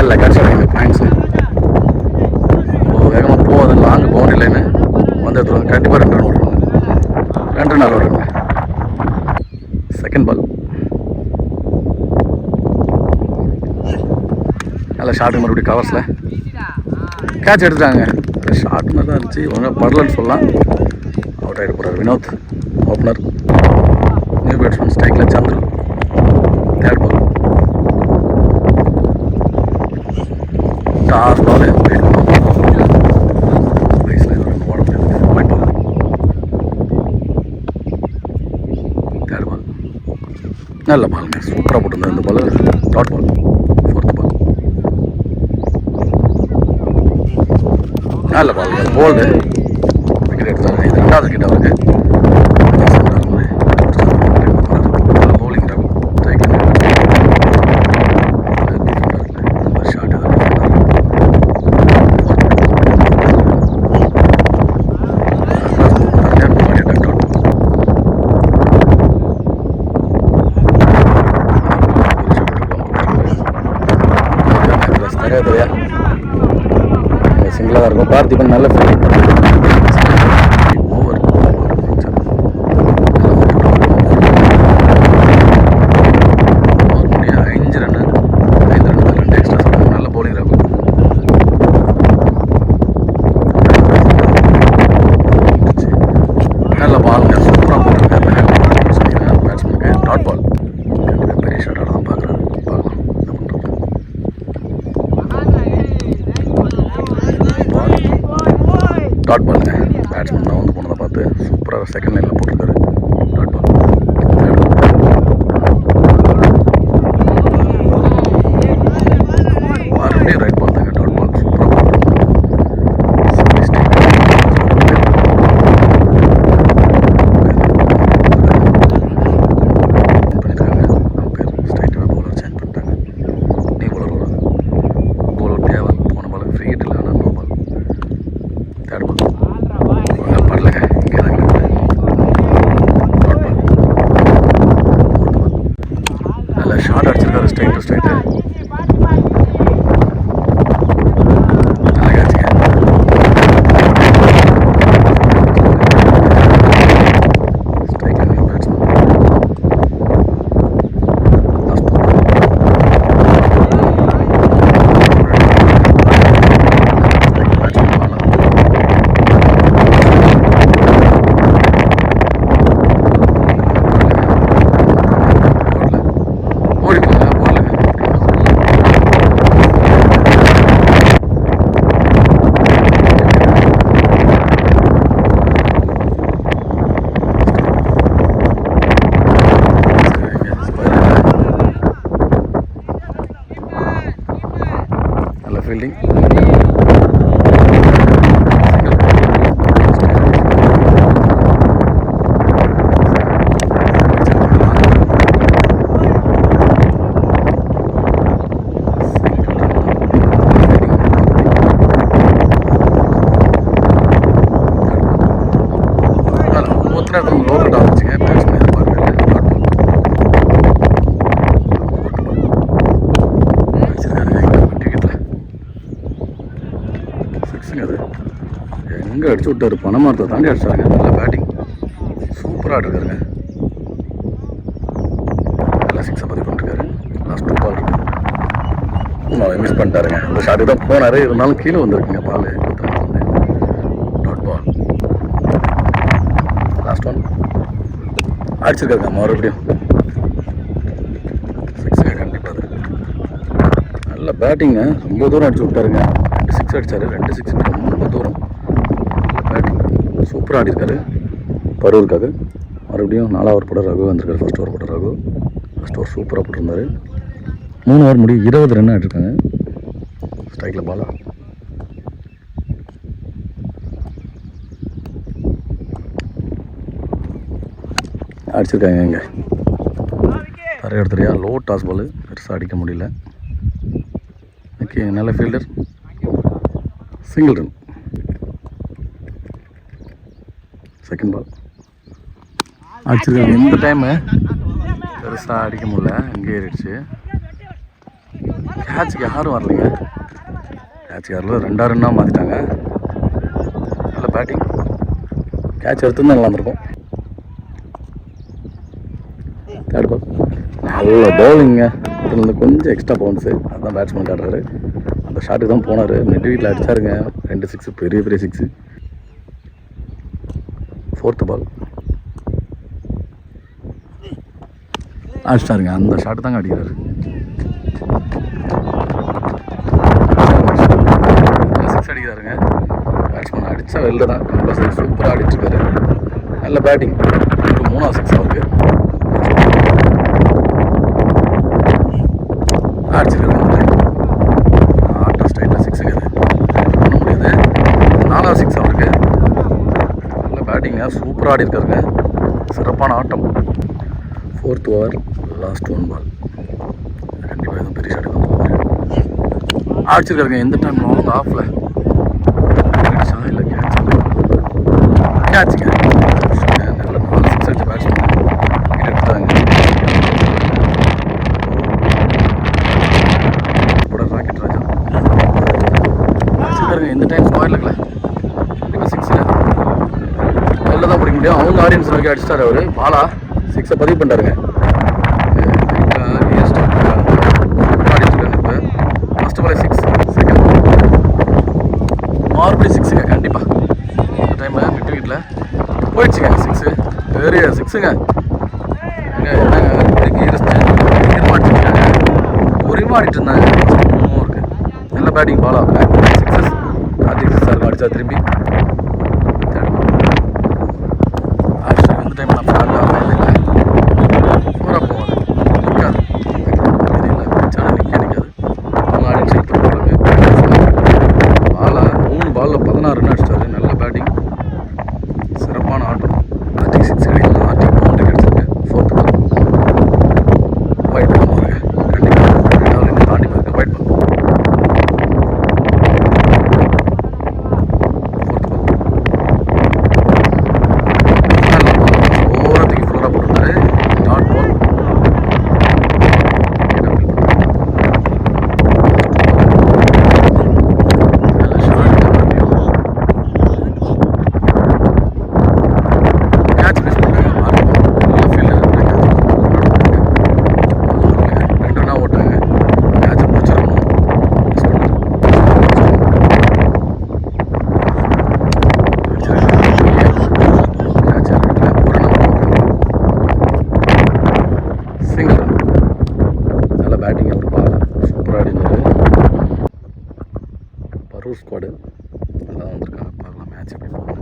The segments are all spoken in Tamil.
இல்லை கிடச்சிருக்காங்க பாயிண்ட்ஸு. வேகமாக போகுது. லாங் பவுண்டரி லைனு வந்து எடுத்துருவாங்க. கண்டிப்பாக 2 ரன் ஓடுவாங்க. 2 ரன் ஓடுவாங்க. செகண்ட் பால் நல்லா ஷார்ட்டு, மறுபடியும் கவர்ஸில் கேட்ச் எடுத்துட்டாங்க. ஷார்ட் மாதிரி தான் இருந்துச்சு, ஒழுங்காக படலன்னு சொல்லலாம். அவுட் ஆகிட்டு போகிறார் வினோத். Opener new batsman. ஸ்ட்ரைக்கில் Chandru. Third ball toss ball. நல்ல பாலுங்க, சூப்பராக போட்டிருந்தேன் இந்த பால். Dot ball. ஃபோர்த் பால் நல்ல பால், போல்டு. விக்கெட் எடுத்தாரு. இது 2வது விக்கெட் அவருக்கு. சிங்கிளாக இருக்கும். பார்த்திபன் நல்ல ஃபீல்டிங். ஓவர் 5 ரன் 2 எக்ஸ்ட்ரா சொல்லணும். நல்ல பவுலிங் இருக்கும். நல்ல பாலுங்க, சூப்பராக போட்டிருக்காரு பேட்ஸ்மேனுக்கு. Dot ball. கண்டிப்பாக பெரிய ஷாட்டாக தான் பார்க்குறாரு. பார்க்கலாம் டாட் பாலுங்க. பேட்ஸ்மேன் தான் வந்து போனதை பார்த்து சூப்பராக செகண்ட் லைனில் போட்டிருக்காரு. Dot ball. மறுபடியும் ரைட் பால் தாங்க. டாட் பால் சூப்பராக பண்ணியிருக்காங்க. ஸ்ட்ரைட்டாக பவுலர் சேஞ்ச் பண்ணிட்டாங்க. நீ பவுலர் வராங்க. பவுலர் தேவை. போன பாலுக்கு ஃப்ரீ ஹிட் இல்லை, ஆனால் நோ பால். தேர்ட் பால் படலங்க. இங்கே தான் நல்லா ஷார்ட் அடிச்சிருக்காரு. Straight to straight. நல்லா கேட்சுங்க. ஸ்ட்ரைக்கில் நியூ பேட்ஸ்மேன். ஃபீல்டிங். லோக்கல் ஆரம்பிச்சுங்க. பேட்ஸ்மேன் எதிர்பார்க்கல. அது எங்கே அடிச்சு விட்டாரு. பணமரத்தை தாண்டி அடிச்சாருங்க. நல்ல பேட்டிங், சூப்பராக ஆடிருக்காருங்க. நல்லா 6 பதிவு பண்ணிருக்காரு. லாஸ்ட் 2 பால் இருக்கு. மிஸ் பண்ணிட்டாருங்க. அந்த ஷாட்டு தான் போனார். இருந்தாலும் கீழே வந்துருக்குங்க பால். Dot ball. லாஸ்ட் 1 அடிச்சிருக்காருங்க. மறுபடியும் 6 கண்டிப்பாக. நல்ல பேட்டிங்க. ரொம்ப தூரம் அடிச்சு விட்டாருங்க. 2 6 அடித்தார். 2 6 ரொம்ப தூரம். பேட்டிங் சூப்பராக ஆடிருக்காரு. பரூருக்காக. மறுபடியும் 4வது ஓவர் போட ரகு வந்திருக்காரு. ஃபர்ஸ்ட் ஓவர் போட்ட ரகு. ஃபர்ஸ்ட் ஓவர் சூப்பராக போட்டிருந்தார். 3 ஓவர் முடியும் 20 ரன் ஆடிருக்காங்க. ஸ்ட்ரைக்கில் பாலா. அடிச்சிருக்காங்க. இங்கே நிறைய எடுத்துறியா. லோ டாஸ் பால், பெருசாக அடிக்க முடியல. ஓகே, நல்ல fielder. Single run. Second ball அடிச்சிருக்காங்க. இந்த டைமு பெருசாக அடிக்க முடியல. இங்கே ஏறிடுச்சு. கேட்சுக்கு யாரும் வரலைங்க. கேட்சுக்கு யாரில் 2 ரன்னாக மாற்றிட்டாங்க. நல்ல பேட்டிங். கேட்ச் எடுத்துருந்தா நல்லா இருந்திருக்கும். தேர்ட் பால் நல்ல பவுலிங்க. இதுலேருந்து கொஞ்சம் எக்ஸ்ட்ரா பவுன்ஸு. அதுதான் பேட்ஸ்மேன் ஆடுறாரு. அந்த ஷாட்டுக்கு தான் போனார். மிட் வீட்டில் அடித்தாருங்க 2 6, பெரிய பெரிய 6. ஃபோர்த்து பால் அடிச்சிட்டாருங்க. அந்த ஷாட்டு தாங்க அடிக்கிறாரு. சிக்ஸ் அடிக்கிறாருங்க. பேட்ஸ்மேன் அடித்தா வெளில தான் கம்பல்சரி. சூப்பராக அடிச்சிருக்காரு. நல்ல பேட்டிங். 3ஆவது 6 அவருக்கு அடிச்சிருக்காரு. ஆட்டம் ஸ்ட்ரைட்டாக 6ங்க. அது பண்ண முடியாது. 4ஆவது 6 அவருக்கு. நல்ல பேட்டிங்க. சூப்பராக ஆடி இருக்காருங்க. சிறப்பான ஆட்டம். 4th ஓவர் லாஸ்ட் 1 பால். கண்டிப்பாக எதுவும் பெரிய ஷாட் அடிச்சிருக்காருங்க. எந்த டைம் லாங் ஆஃபில் அடிச்சா இல்லை கேட்சுங்க. நல்ல 4 6 அடிச்ச பேட்ஸ்மேன் எடுத்தாங்க. ராக்கெட் ராஜா அடிச்சிருக்காருங்க. எந்த டைம் ஸ்கொயர் இருக்கல. கண்டிப்பாக 6 வெளில தான் பிடிக்க முடியும். அவங்க ஆடியன்ஸ் வரைக்கும் அடிச்சிட்டாரு அவர். பாலா 6 பதிவு பண்ணிட்டாருங்க. ஃபஸ்ட்டு பாலே 6, செகண்ட் மறுபடியும் 6ங்க. கண்டிப்பாக இந்த டைம் மிட் விக்கெட்டில் போயிடுச்சுங்க 6. பெரிய 6ங்க. உரிமாடிட்டு இருந்தாங்க. இருக்கு. நல்ல பேட்டிங். பாலா 6 கார்த்திக் சார் அடித்தா திரும்பி அடிச்சா. இந்த டைம் நான் ஃபோராக போவாங்க. நிற்காது. இல்லை பிடிச்சாலும் நிற்காது. அவங்க ஆடியன்ஸ் எடுத்து போகிறது. பாலா 3 பாலில் 16 ரன் அடிச்சிட்டாரு. நல்ல பேட்டிங். சிறப்பான ஆட்டம். ஆர்டிக் 6 கிடைக்கலாம். ஆர்டிக் பவுண்டரி கிடச்சிருக்கு. 4th பால் ஒயிட் பால் பாருங்க. கண்டிப்பாக தாண்டி போயிருக்கு. White ball. 4th பால் ஓரத்துக்கு ஃபுல்லராக போட்டிருந்தாரு. Dot ball. பேட்டிங் அவர் பாலா சூப்பராக ஆடினார். பரூர் ஸ்குவாடு நல்லா வந்திருக்காங்க. பார்க்கலாம் மேட்ச் எப்படி போகணும்.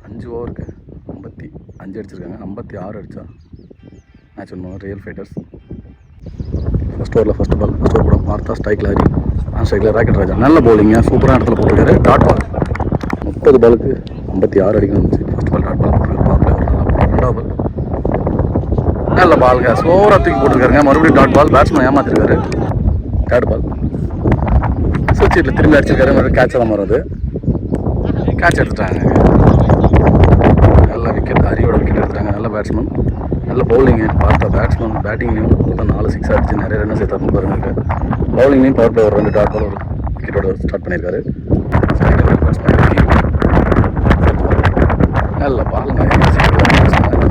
5 ஓவருக்கு 55 அடிச்சிருக்காங்க. 56 அடித்தா மேட்ச் ஒன்று. Real fighters. ஃபஸ்ட் ஓவரில் ஃபஸ்ட் பால். ஃபஸ்ட் ஓவர் படம் பார்த்தா ஸ்ட்ரைக்கில் ஹரி. ஸ்ட்ரைக்கில் ராக்கெட் ராஜா. நல்ல பவுலிங்க. சூப்பரான இடத்துல போட்டிருக்காரு. டாட் பால். 30 பாலுக்கு 56 அடிக்கணும் இருந்துச்சு. ஃபஸ்ட் பால் டாட் பால் போட்டிருக்காரு. பாப்பில் ஒரு நல்லா பால். 2வது பால் நல்ல பாலுங்க. ஸ்லோவாக தூக்கி போட்டிருக்காருங்க. மறுபடியும் டாட் பால். பேட்ஸ்மேன் ஏமாத்திருக்காரு. 3rd பால் சுவிட்சில் திரும்பி அடிச்சிருக்காரு. மறுபடியும் கேட்ச் தான் வருது. கேட்ச் எடுத்துட்டாங்க. நல்ல விக்கெட். ஹரியோட விக்கெட் எடுத்துட்டாங்க. நல்ல பேட்ஸ்மேன். நல்ல பவுலிங்கு. பார்த்தா பேட்ஸ்மேன் பேட்டிங்லேயும் இப்போ 4 6 அடிச்சு நிறைய ரன் சேர்த்தாருன்னு பாருங்க. பவுலிங்லேயும் பவர் பிளே ஒரு 2 டாட் பால் ஒரு விக்கெட்டோட ஸ்டார்ட் பண்ணியிருக்காரு. நல்ல பாலுங்க.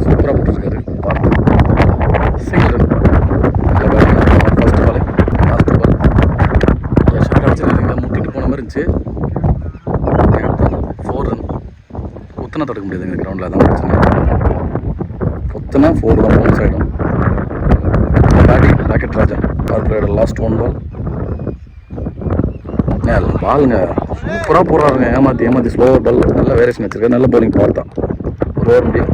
சூப்பராக போட்டிருக்காரு. பார்த்தா சிங்கிள் ரன். நல்ல batting. First ball last ball short அடிச்சிருக்காங்க. முட்டிட்டு போன மாதிரி இருந்துச்சு. 4 ரன். குத்தனை தடுக்க முடியாது எங்கள் கிரவுண்டில். அதான் பிரச்சனை. குத்தனை 4 தான் பவுன்ஸ் ஆகிடும். பேட்டிங் ராக்கெட் ராஜா. பவர் பிளேயோட லாஸ்ட் 1 பால். நல்ல பாலுங்க. சூப்பராக போடுறாருங்க. ஏமாற்றி ஸ்லோவர் பால். நல்ல வேரியேஷன் வச்சிருக்காரு. நல்ல பவுலிங் பார்த்தா. ஒரு ஓவர் முடியும்.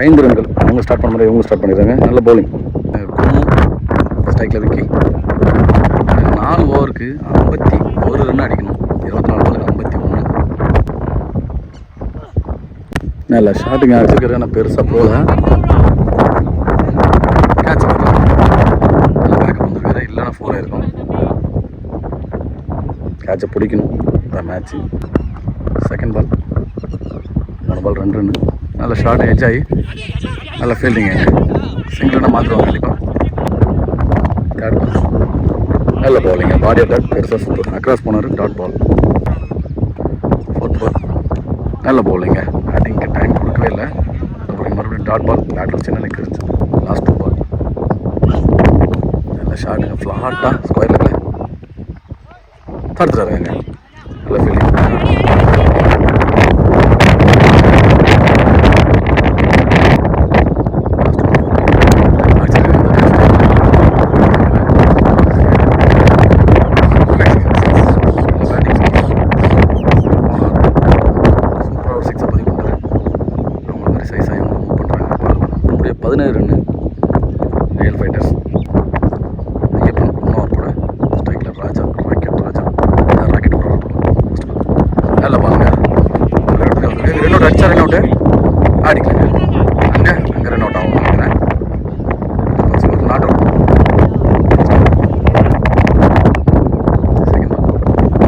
5 ரன்கள். அவங்க ஸ்டார்ட் பண்ண மாதிரி இவங்க ஸ்டார்ட் பண்ணிடுறாங்க. நல்ல பவுலிங். ஸ்ட்ரைக்கில் விக்கி. 4 ஓவருக்கு 51 ரன் அடிக்கணும். 24 பாலுக்கு 51. நல்ல ஷாட்டுங்க அடிச்சிருக்காரு. ஆனால் பெருசாக போகல. கேட்ச் பண்ணலாம். நல்ல பேக்கப் வந்துருக்காரு. இல்லைன்னா 4 ஆயிருக்கும். கேட்சை பிடிக்கணும். இந்த மேட்ச்சு. செகண்ட் பால் 3 பால் 2 ரன். நல்ல ஷார்ட் எட்ஜ் ஆகி நல்ல ஃபீல்டிங்கு. சிங்கிள்னா மாற்றுவாங்க கண்டிப்பாக. 3rd பால் நல்ல பாலிங்க, பாடி அட்டாக் பெருசாக சூப்பர். அக்ராஸ் போனார், டாட் பால். ஃபோர்த் பால் நல்ல பாலிங்க, பேட்டிங்க்கு டைம் கொடுக்கவே இல்லை. அப்புறம் மறுபடியும் டாட் பால், பேட்டில் சின்ன நிற்கிருச்சு. லாஸ்ட் 2 பால் நல்ல ஷாட்டுங்க, ஃப்ளாட்டாக ஸ்கொயரில் தடுத்துறாருங்க. நல்ல ஃபீலிங். சைஸாக 17 ரன்னு ரியல் ஃபைட்டர்ஸ். ஐயப்பன் இன்னொரு கூட ஸ்ட்ரைக்கில் ராஜா, ராக்கெட் விடுறாரு. நல்ல பாருங்க, ரன் அவுட் அடிச்சா ரன் அவுட்டு ஆடிக்கலாங்க. அங்கே ரன் அவுட் ஆகும் நினைக்கிறேன். Not out. செகண்ட் பால்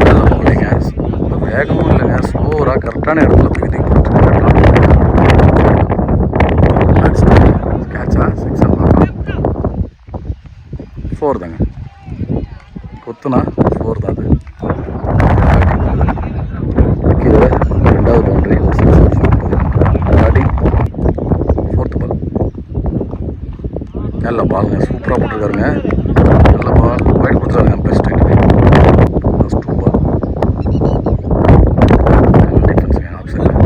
நல்ல போலிங்க, வேகமும் இல்லைங்க, ஸ்லோராக கரெக்டான இடத்துல போய் தூக்கி போட்டுருக்காங்க. கேட்சா 6 4 தாங்க, கொத்துனா 4 தான் அது. இதோட 2வது பவுண்டரி, ஒரு 6 பேட்டிங். 4th பால் நல்ல பாலுங்க, சூப்பராக போட்டிருக்காருங்க. நல்ல பால் வைட் கொடுத்துருக்காங்க. பெஸ்ட் லாஸ்ட் 2 பால் டிஃபென்ஸுங்க, ஆஃப் சைடில்.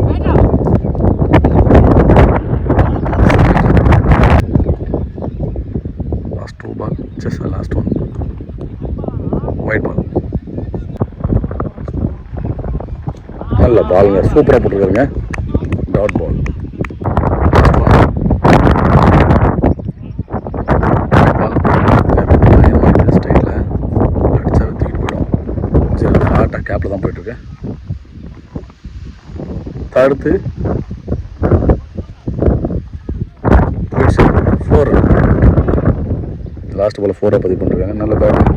லாஸ்ட் 2 பால் ஜஸ்ட் லாஸ்ட் 1 ஒயிட் பால். நல்ல பாலுங்க, சூப்பராக போட்டுருக்காருங்க. டாட் பால் ஸ்டைலில் அடித்தா தூக்கிட்டு போயிடும். சரி, ஆட்டா கேப்பில் தான் போயிட்டுருக்கேன். தடுத்து போயிடுச்சு. 4 ரன். லாஸ்ட் பால் 4 பதிவு பண்ணிருக்காங்க. நல்ல பேட்டிங்.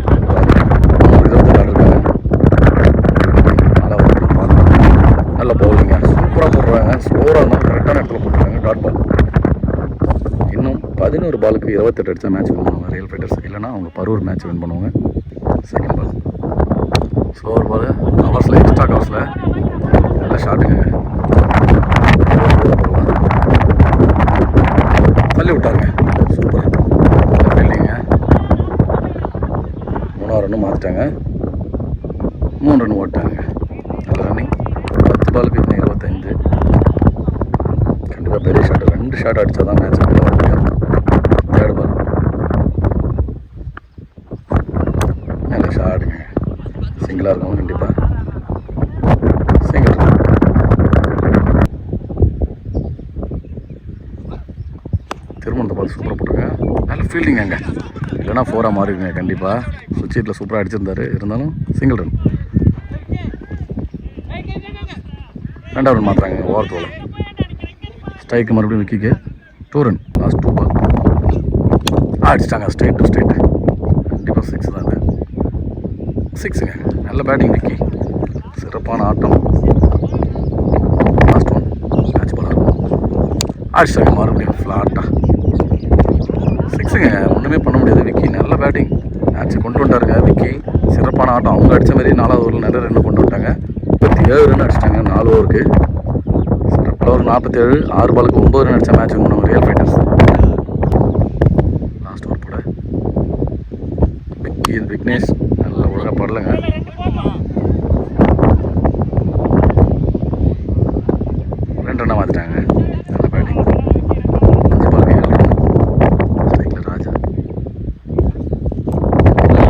24 இருக்காங்க. நல்ல பவுலிங்க, சூப்பராக போடுறாங்க. ஸ்லோராக இருந்தாலும் கரெக்டான இடத்துல போட்டுருக்காங்க. Dot ball. இன்னும் 11 பாலுக்கு 28 அடித்தா மேட்ச் வின் பண்ணுவாங்க ரியல் ஃபைட்டர்ஸ். இல்லைனா அவங்க பரூர் மேட்ச் வின் பண்ணுவாங்க. செகண்ட் பால் ஸ்லோவர் பால், கவர்ஸில், எக்ஸ்ட்ரா கவர்ஸில் நல்ல ஷாட்டுங்க. தள்ளி விட்டாருங்க, சூப்பர். இல்லைங்க, 3 ரன்னு மாற்றிட்டாங்க. 3 ரன் ஓட்டாங்க. நல்ல ரன்னிங். 10 பாலுக்கு இன்னும் 25. கண்டிப்பாக பெரிய ஷாட், 2 ஷாட் அடித்தா தான் மேட்ச் வர முடியும். 3rd பால் நல்ல ஷாட்டுங்க, சிங்கிளாக இருக்கும் கண்டிப்பாக. சிங்கிள். திரும்ப இந்த பால் சூப்பராக போட்டுருங்க. நல்ல ஃபீல்டிங் அங்கே, இல்லைனா 4-ஆக மாறிடுங்க கண்டிப்பாக. சுவிட்சில் சூப்பராக அடிச்சிருந்தாரு, இருந்தாலும் சிங்கிள் ரன். 2வது ரன் மாற்றுறாங்க ஓவர் தோலை. ஸ்ட்ரைக்கு மறுபடியும் விக்கிக்கு 2 ரன். லாஸ்ட் 2 பால் அடிச்சிட்டாங்க. ஸ்ட்ரைட் டு ஸ்ட்ரைட், கண்டிப்பாக 6 தான் அது. 6ங்க. நல்ல பேட்டிங் விக்கி, சிறப்பான ஆட்டம். லாஸ்ட் 1 மேட்ச் பால் அடிச்சிட்டாங்க மறுபடியும் ஃப்ளாட்டாக. 6ங்க. ஒன்றுமே பண்ண முடியாது. விக்கி நல்ல பேட்டிங், மேட்ச்சை கொண்டு வந்துட்டாருங்க. விக்கி சிறப்பான ஆட்டம். அவங்க அடித்த மாதிரி 4வது ஓவரில் நிறைய ரன் கொண்டு வந்துட்டாங்க. 27 ரன் அடிச்சிட்டாங்க 4 ஓவருக்கு. சிறப்பாக ஒரு 47, 6 பாலுக்கு 9 ரன் அடித்த மேட்ச் வின் பண்ணுவாங்க ரியல் ஃபைட்டர்ஸ். லாஸ்ட் ஓவர் போட விக்னேஷ் நல்லா ஒழுங்காக படலைங்க. 2 ரன்னாக மாற்றிட்டாங்க. நல்ல பேட்டிங். 5 பாலுக்கு 7 ரன். ஸ்ட்ரைக்கில் ராஜா.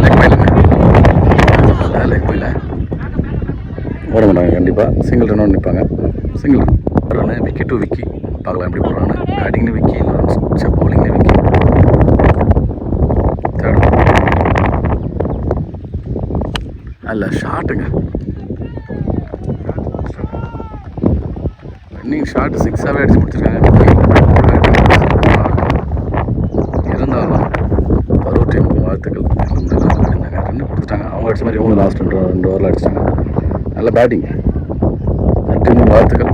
லெக் பையில் ஓட மாட்டாங்க கண்டிப்பாக. சிங்கிள் ரன் ஒன்று நிற்பாங்க. Single run. Vicky to Vicky. பார்க்கலாம் எப்படி போடுறாங்க. பேட்டிங்னு விக்கி, பவுலிங்னு விக்கி. 3rd நல்ல ஷாட்டுங்க. ரன்னிங் ஷாட் 6ஆகவே அடித்து முடிச்சிருக்காங்க. இருந்தாலும் பரூர் டீமுக்கு வாழ்த்துக்கள். ரன்னு கொடுத்துட்டாங்க. அவங்க அடித்த மாதிரி இவங்க லாஸ்ட் 2 ஓவரில் அடிச்சிட்டாங்க. நல்ல பேட்டிங். வாழ்த்துக்கள்.